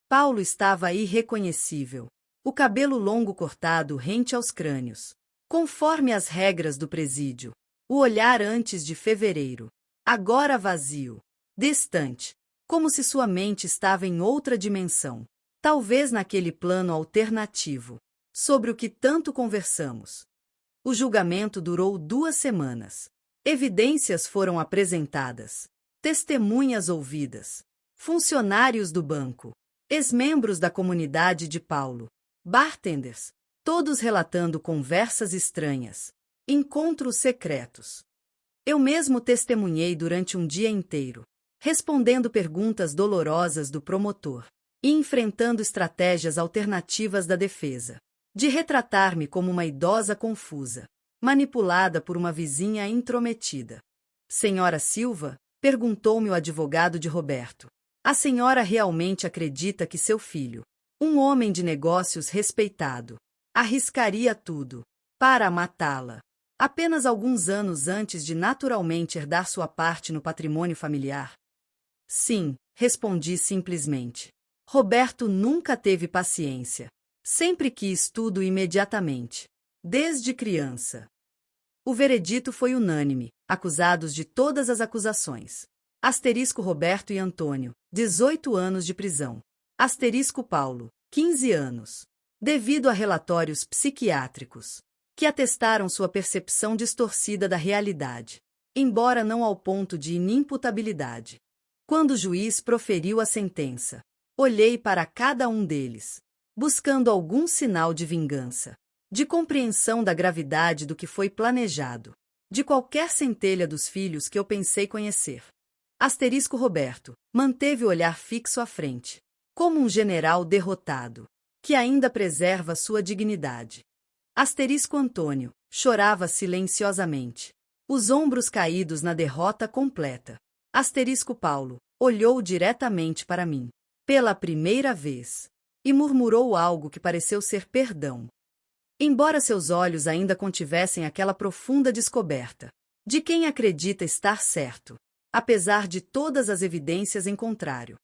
Paulo estava irreconhecível. O cabelo longo cortado rente aos crânios, conforme as regras do presídio. O olhar antes de fevereiro. Agora vazio, distante, como se sua mente estava em outra dimensão. Talvez naquele plano alternativo, sobre o que tanto conversamos. O julgamento durou 2 semanas. Evidências foram apresentadas. Testemunhas ouvidas. Funcionários do banco. Ex-membros da comunidade de Paulo. Bartenders. Todos relatando conversas estranhas. Encontros secretos. Eu mesmo testemunhei durante um dia inteiro, respondendo perguntas dolorosas do promotor e enfrentando estratégias alternativas da defesa, de retratar-me como uma idosa confusa, manipulada por uma vizinha intrometida. Senhora Silva? Perguntou-me o advogado de Roberto. A senhora realmente acredita que seu filho, um homem de negócios respeitado, arriscaria tudo para matá-la, apenas alguns anos antes de naturalmente herdar sua parte no patrimônio familiar? Sim, respondi simplesmente. Roberto nunca teve paciência. Sempre quis tudo imediatamente. Desde criança. O veredito foi unânime, acusados de todas as acusações. Asterisco Roberto e Antônio, 18 anos de prisão. Asterisco Paulo, 15 anos. Devido a relatórios psiquiátricos, que atestaram sua percepção distorcida da realidade, embora não ao ponto de inimputabilidade. Quando o juiz proferiu a sentença, olhei para cada um deles, buscando algum sinal de vingança, de compreensão da gravidade do que foi planejado, de qualquer centelha dos filhos que eu pensei conhecer. Asterisco Roberto manteve o olhar fixo à frente, como um general derrotado, que ainda preserva sua dignidade. Asterisco Antônio chorava silenciosamente, os ombros caídos na derrota completa. Asterisco Paulo olhou diretamente para mim, pela primeira vez, e murmurou algo que pareceu ser perdão. Embora seus olhos ainda contivessem aquela profunda descoberta, de quem acredita estar certo, apesar de todas as evidências em contrário.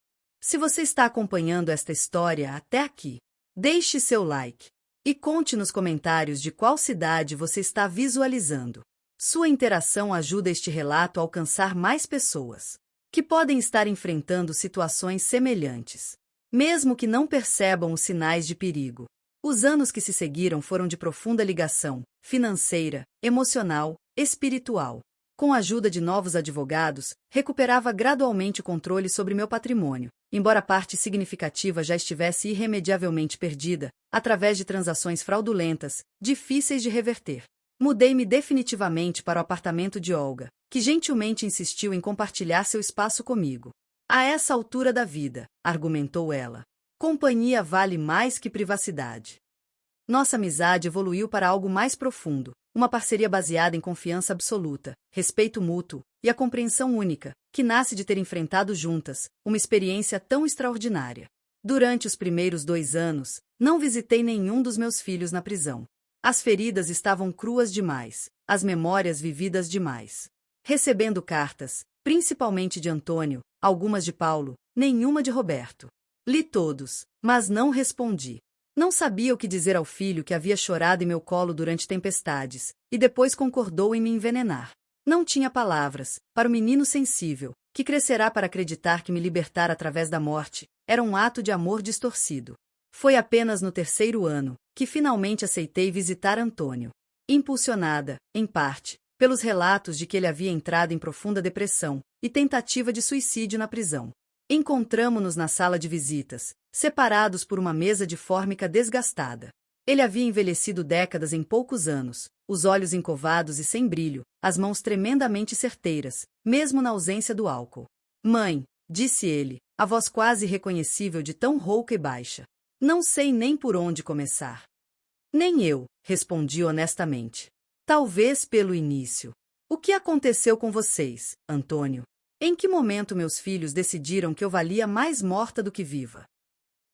Se você está acompanhando esta história até aqui, deixe seu like e conte nos comentários de qual cidade você está visualizando. Sua interação ajuda este relato a alcançar mais pessoas, que podem estar enfrentando situações semelhantes, mesmo que não percebam os sinais de perigo. Os anos que se seguiram foram de profunda ligação, financeira, emocional, espiritual. Com a ajuda de novos advogados, recuperava gradualmente o controle sobre meu patrimônio, embora parte significativa já estivesse irremediavelmente perdida, através de transações fraudulentas, difíceis de reverter. Mudei-me definitivamente para o apartamento de Olga, que gentilmente insistiu em compartilhar seu espaço comigo. A essa altura da vida, argumentou ela, companhia vale mais que privacidade. Nossa amizade evoluiu para algo mais profundo, uma parceria baseada em confiança absoluta, respeito mútuo e a compreensão única, que nasce de ter enfrentado juntas uma experiência tão extraordinária. Durante os primeiros 2 anos, não visitei nenhum dos meus filhos na prisão. As feridas estavam cruas demais, as memórias vividas demais. Recebendo cartas, principalmente de Antônio, algumas de Paulo, nenhuma de Roberto. Li todos, mas não respondi. Não sabia o que dizer ao filho que havia chorado em meu colo durante tempestades, e depois concordou em me envenenar. Não tinha palavras, para o menino sensível, que crescerá para acreditar que me libertar através da morte era um ato de amor distorcido. Foi apenas no 3º ano que finalmente aceitei visitar Antônio. Impulsionada, em parte, pelos relatos de que ele havia entrado em profunda depressão e tentativa de suicídio na prisão. Encontramo-nos na sala de visitas, separados por uma mesa de fórmica desgastada. Ele havia envelhecido décadas em poucos anos, os olhos encovados e sem brilho, as mãos tremendamente certeiras, mesmo na ausência do álcool. Mãe, disse ele, a voz quase irreconhecível de tão rouca e baixa. Não sei nem por onde começar. Nem eu, respondi honestamente. Talvez pelo início. O que aconteceu com vocês, Antônio? Em que momento meus filhos decidiram que eu valia mais morta do que viva?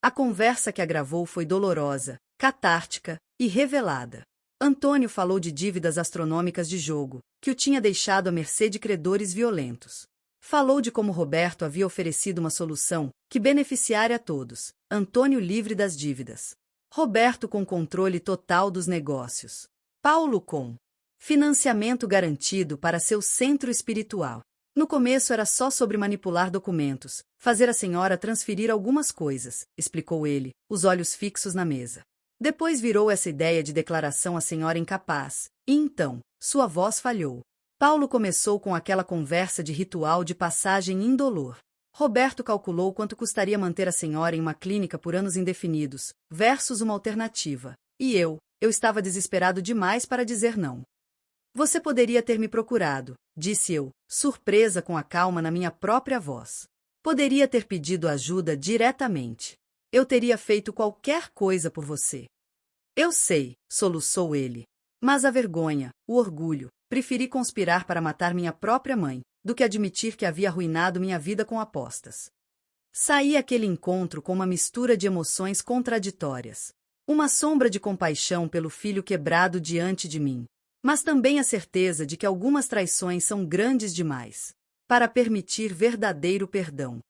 A conversa que agravou foi dolorosa, catártica e revelada. Antônio falou de dívidas astronômicas de jogo, que o tinha deixado à mercê de credores violentos. Falou de como Roberto havia oferecido uma solução que beneficiaria a todos, Antônio livre das dívidas. Roberto com controle total dos negócios. Paulo com financiamento garantido para seu centro espiritual. No começo era só sobre manipular documentos, fazer a senhora transferir algumas coisas, explicou ele, os olhos fixos na mesa. Depois virou essa ideia de declaração à senhora incapaz, e então, sua voz falhou. Paulo começou com aquela conversa de ritual de passagem indolor. Roberto calculou quanto custaria manter a senhora em uma clínica por anos indefinidos, versus uma alternativa. E eu estava desesperado demais para dizer não. Você poderia ter me procurado, disse eu, surpresa com a calma na minha própria voz. Poderia ter pedido ajuda diretamente. Eu teria feito qualquer coisa por você. Eu sei, soluçou ele. Mas a vergonha, o orgulho, preferi conspirar para matar minha própria mãe, do que admitir que havia arruinado minha vida com apostas. Saí aquele encontro com uma mistura de emoções contraditórias. Uma sombra de compaixão pelo filho quebrado diante de mim. Mas também a certeza de que algumas traições são grandes demais para permitir verdadeiro perdão.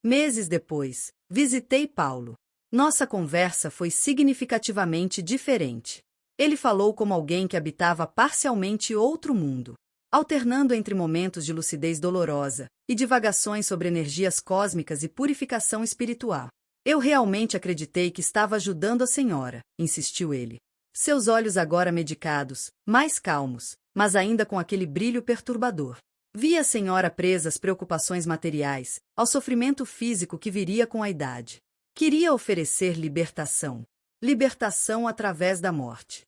Meses depois, visitei Paulo. Nossa conversa foi significativamente diferente. Ele falou como alguém que habitava parcialmente outro mundo, alternando entre momentos de lucidez dolorosa e divagações sobre energias cósmicas e purificação espiritual. Eu realmente acreditei que estava ajudando a senhora, insistiu ele. Seus olhos agora medicados, mais calmos, mas ainda com aquele brilho perturbador. Vi a senhora presa às preocupações materiais, ao sofrimento físico que viria com a idade. Queria oferecer libertação. Libertação através da morte.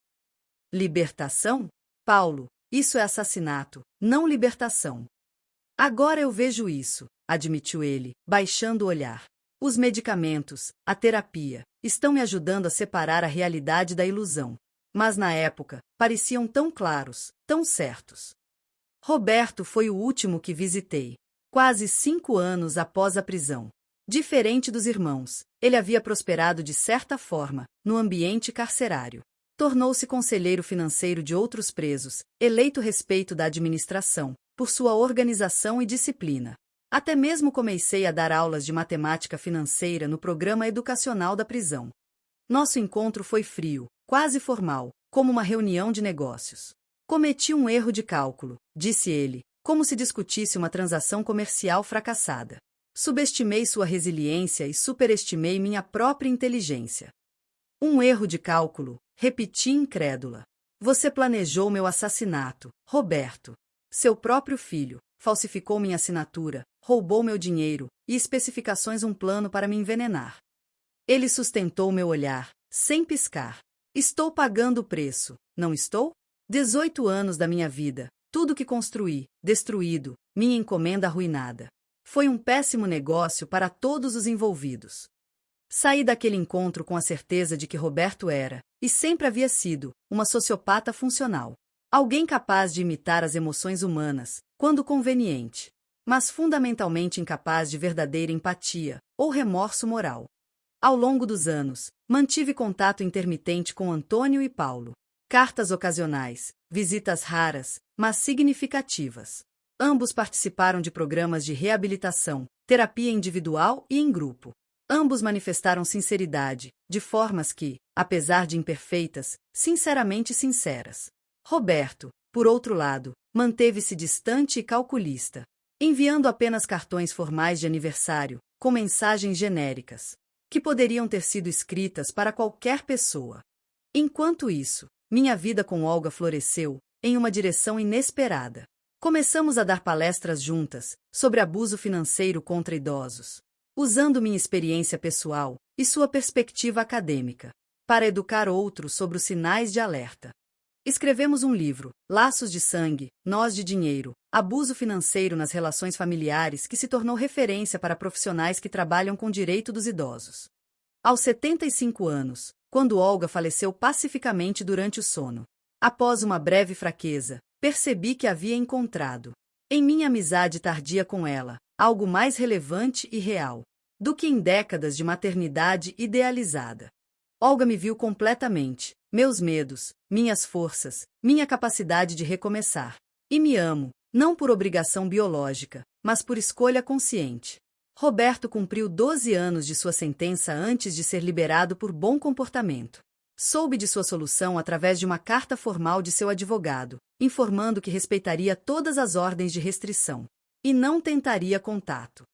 Libertação? Paulo, isso é assassinato, não libertação. Agora eu vejo isso, admitiu ele, baixando o olhar. Os medicamentos, a terapia, estão me ajudando a separar a realidade da ilusão. Mas na época, pareciam tão claros, tão certos. Roberto foi o último que visitei, quase 5 anos após a prisão. Diferente dos irmãos, ele havia prosperado de certa forma, no ambiente carcerário. Tornou-se conselheiro financeiro de outros presos, eleito respeito da administração, por sua organização e disciplina. Até mesmo comecei a dar aulas de matemática financeira no programa educacional da prisão. Nosso encontro foi frio, quase formal, como uma reunião de negócios. Cometi um erro de cálculo, disse ele, como se discutisse uma transação comercial fracassada. Subestimei sua resiliência e superestimei minha própria inteligência. Um erro de cálculo, repeti incrédula. Você planejou meu assassinato, Roberto. Seu próprio filho falsificou minha assinatura, roubou meu dinheiro e especificações um plano para me envenenar. Ele sustentou meu olhar, sem piscar. Estou pagando o preço, não estou? 18 anos da minha vida, tudo que construí, destruído, minha encomenda arruinada. Foi um péssimo negócio para todos os envolvidos. Saí daquele encontro com a certeza de que Roberto era, e sempre havia sido, uma sociopata funcional. Alguém capaz de imitar as emoções humanas, quando conveniente, mas fundamentalmente incapaz de verdadeira empatia ou remorso moral. Ao longo dos anos, mantive contato intermitente com Antônio e Paulo. Cartas ocasionais, visitas raras, mas significativas. Ambos participaram de programas de reabilitação, terapia individual e em grupo. Ambos manifestaram sinceridade, de formas que, apesar de imperfeitas, sinceramente sinceras. Roberto, por outro lado, manteve-se distante e calculista, enviando apenas cartões formais de aniversário, com mensagens genéricas, que poderiam ter sido escritas para qualquer pessoa. Enquanto isso, minha vida com Olga floresceu, em uma direção inesperada. Começamos a dar palestras juntas, sobre abuso financeiro contra idosos, usando minha experiência pessoal e sua perspectiva acadêmica, para educar outros sobre os sinais de alerta. Escrevemos um livro, Laços de Sangue, Nós de Dinheiro, Abuso Financeiro nas Relações Familiares, que se tornou referência para profissionais que trabalham com direito dos idosos. Aos 75 anos, quando Olga faleceu pacificamente durante o sono, após uma breve fraqueza, percebi que havia encontrado, em minha amizade tardia com ela, algo mais relevante e real do que em décadas de maternidade idealizada. Olga me viu completamente, meus medos, minhas forças, minha capacidade de recomeçar. E me amo, não por obrigação biológica, mas por escolha consciente. Roberto cumpriu 12 anos de sua sentença antes de ser liberado por bom comportamento. Soube de sua solução através de uma carta formal de seu advogado, informando que respeitaria todas as ordens de restrição e não tentaria contato.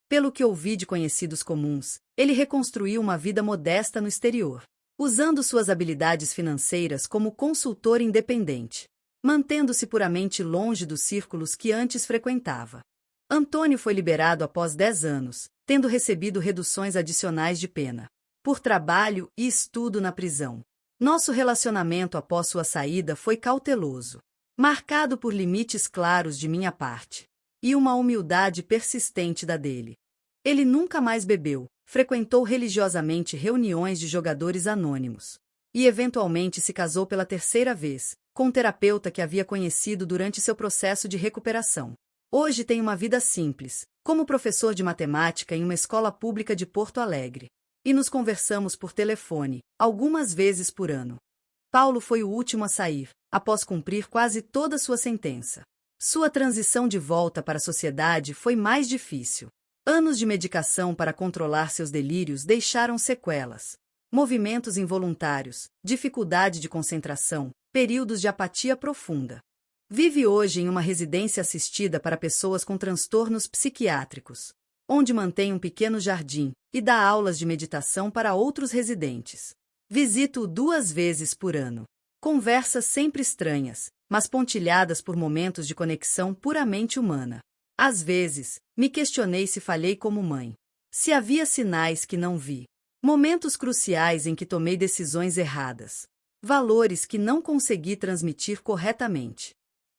Pelo que ouvi de conhecidos comuns, ele reconstruiu uma vida modesta no exterior, usando suas habilidades financeiras como consultor independente, mantendo-se puramente longe dos círculos que antes frequentava. Antônio foi liberado após 10 anos, tendo recebido reduções adicionais de pena, por trabalho e estudo na prisão. Nosso relacionamento após sua saída foi cauteloso, marcado por limites claros de minha parte e uma humildade persistente da dele. Ele nunca mais bebeu, frequentou religiosamente reuniões de jogadores anônimos e eventualmente se casou pela terceira vez, com um terapeuta que havia conhecido durante seu processo de recuperação. Hoje tem uma vida simples, como professor de matemática em uma escola pública de Porto Alegre. E nos conversamos por telefone, algumas vezes por ano. Paulo foi o último a sair, após cumprir quase toda sua sentença. Sua transição de volta para a sociedade foi mais difícil. Anos de medicação para controlar seus delírios deixaram sequelas. Movimentos involuntários, dificuldade de concentração, períodos de apatia profunda. Vive hoje em uma residência assistida para pessoas com transtornos psiquiátricos, onde mantém um pequeno jardim e dá aulas de meditação para outros residentes. Visito-o 2 vezes por ano. Conversas sempre estranhas, mas pontilhadas por momentos de conexão puramente humana. Às vezes, me questionei se falhei como mãe. Se havia sinais que não vi. Momentos cruciais em que tomei decisões erradas. Valores que não consegui transmitir corretamente.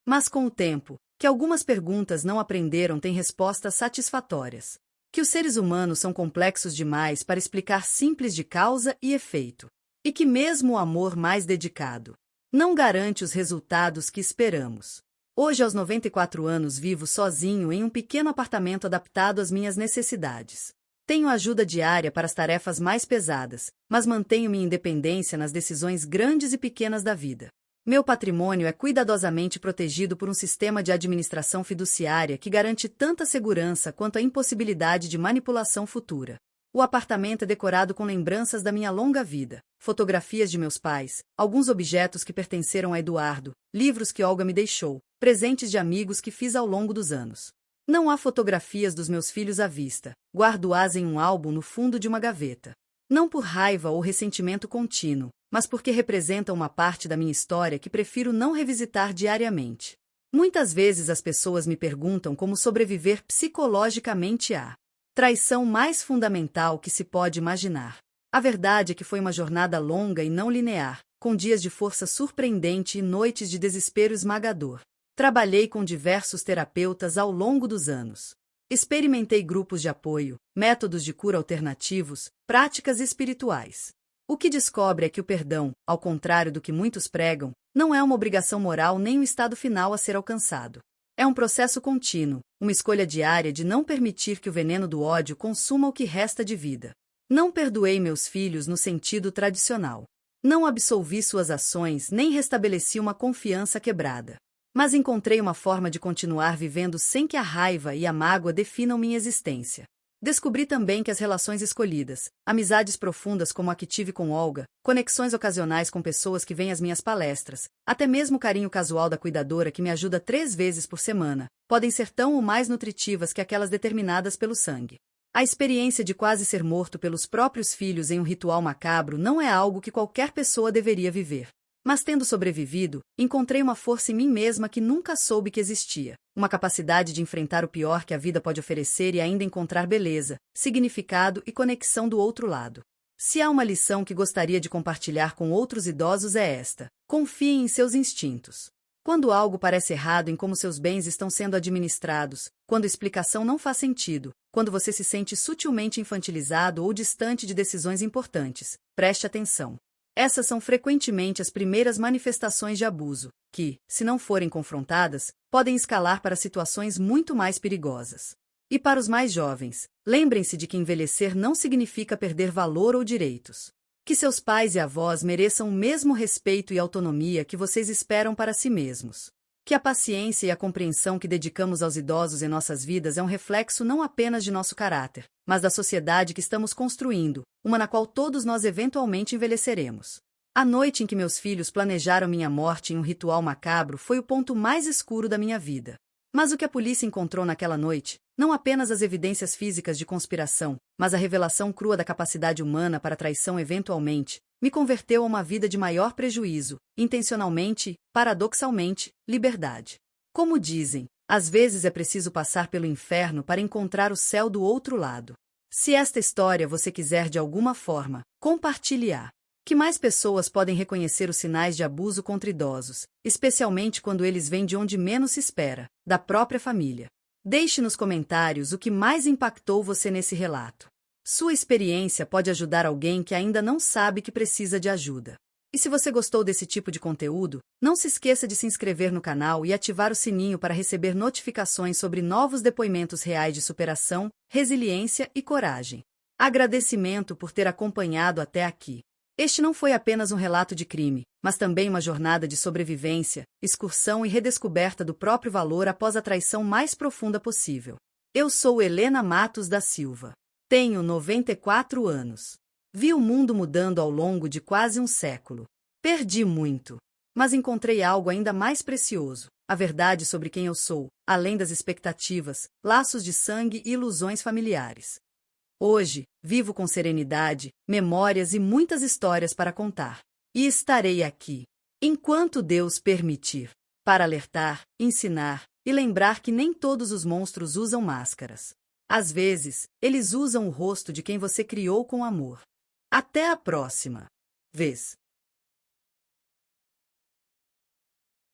Mas com o tempo, que algumas perguntas não aprenderam têm respostas satisfatórias. Que os seres humanos são complexos demais para explicar simples de causa e efeito. E que mesmo o amor mais dedicado não garante os resultados que esperamos. Hoje, aos 94 anos, vivo sozinho em um pequeno apartamento adaptado às minhas necessidades. Tenho ajuda diária para as tarefas mais pesadas, mas mantenho minha independência nas decisões grandes e pequenas da vida. Meu patrimônio é cuidadosamente protegido por um sistema de administração fiduciária que garante tanta segurança quanto a impossibilidade de manipulação futura. O apartamento é decorado com lembranças da minha longa vida, fotografias de meus pais, alguns objetos que pertenceram a Eduardo, livros que Olga me deixou, presentes de amigos que fiz ao longo dos anos. Não há fotografias dos meus filhos à vista, guardo-as em um álbum no fundo de uma gaveta. Não por raiva ou ressentimento contínuo, mas porque representam uma parte da minha história que prefiro não revisitar diariamente. Muitas vezes as pessoas me perguntam como sobreviver psicologicamente à traição mais fundamental que se pode imaginar. A verdade é que foi uma jornada longa e não linear, com dias de força surpreendente e noites de desespero esmagador. Trabalhei com diversos terapeutas ao longo dos anos. Experimentei grupos de apoio, métodos de cura alternativos, práticas espirituais. O que descobre é que o perdão, ao contrário do que muitos pregam, não é uma obrigação moral nem um estado final a ser alcançado. É um processo contínuo, uma escolha diária de não permitir que o veneno do ódio consuma o que resta de vida. Não perdoei meus filhos no sentido tradicional. Não absolvi suas ações nem restabeleci uma confiança quebrada. Mas encontrei uma forma de continuar vivendo sem que a raiva e a mágoa definam minha existência. Descobri também que as relações escolhidas, amizades profundas como a que tive com Olga, conexões ocasionais com pessoas que vêm às minhas palestras, até mesmo o carinho casual da cuidadora que me ajuda 3 vezes por semana, podem ser tão ou mais nutritivas que aquelas determinadas pelo sangue. A experiência de quase ser morto pelos próprios filhos em um ritual macabro não é algo que qualquer pessoa deveria viver. Mas tendo sobrevivido, encontrei uma força em mim mesma que nunca soube que existia. Uma capacidade de enfrentar o pior que a vida pode oferecer e ainda encontrar beleza, significado e conexão do outro lado. Se há uma lição que gostaria de compartilhar com outros idosos é esta: confiem em seus instintos. Quando algo parece errado em como seus bens estão sendo administrados, quando a explicação não faz sentido, quando você se sente sutilmente infantilizado ou distante de decisões importantes, preste atenção. Essas são frequentemente as primeiras manifestações de abuso, que, se não forem confrontadas, podem escalar para situações muito mais perigosas. E para os mais jovens, lembrem-se de que envelhecer não significa perder valor ou direitos. Que seus pais e avós mereçam o mesmo respeito e autonomia que vocês esperam para si mesmos. Que a paciência e a compreensão que dedicamos aos idosos em nossas vidas é um reflexo não apenas de nosso caráter, mas da sociedade que estamos construindo, uma na qual todos nós eventualmente envelheceremos. A noite em que meus filhos planejaram minha morte em um ritual macabro foi o ponto mais escuro da minha vida. Mas o que a polícia encontrou naquela noite, não apenas as evidências físicas de conspiração, mas a revelação crua da capacidade humana para traição eventualmente, me converteu a uma vida de maior prejuízo, intencionalmente, paradoxalmente, liberdade. Como dizem, às vezes é preciso passar pelo inferno para encontrar o céu do outro lado. Se esta história você quiser de alguma forma, compartilhar. Que mais pessoas podem reconhecer os sinais de abuso contra idosos, especialmente quando eles vêm de onde menos se espera, da própria família? Deixe nos comentários o que mais impactou você nesse relato. Sua experiência pode ajudar alguém que ainda não sabe que precisa de ajuda. E se você gostou desse tipo de conteúdo, não se esqueça de se inscrever no canal e ativar o sininho para receber notificações sobre novos depoimentos reais de superação, resiliência e coragem. Agradecimento por ter acompanhado até aqui. Este não foi apenas um relato de crime, mas também uma jornada de sobrevivência, excursão e redescoberta do próprio valor após a traição mais profunda possível. Eu sou Helena Matos da Silva. Tenho 94 anos. Vi o mundo mudando ao longo de quase um século. Perdi muito. Mas encontrei algo ainda mais precioso, a verdade sobre quem eu sou, além das expectativas, laços de sangue e ilusões familiares. Hoje, vivo com serenidade, memórias e muitas histórias para contar. E estarei aqui, enquanto Deus permitir, para alertar, ensinar e lembrar que nem todos os monstros usam máscaras. Às vezes, eles usam o rosto de quem você criou com amor. Até a próxima vez!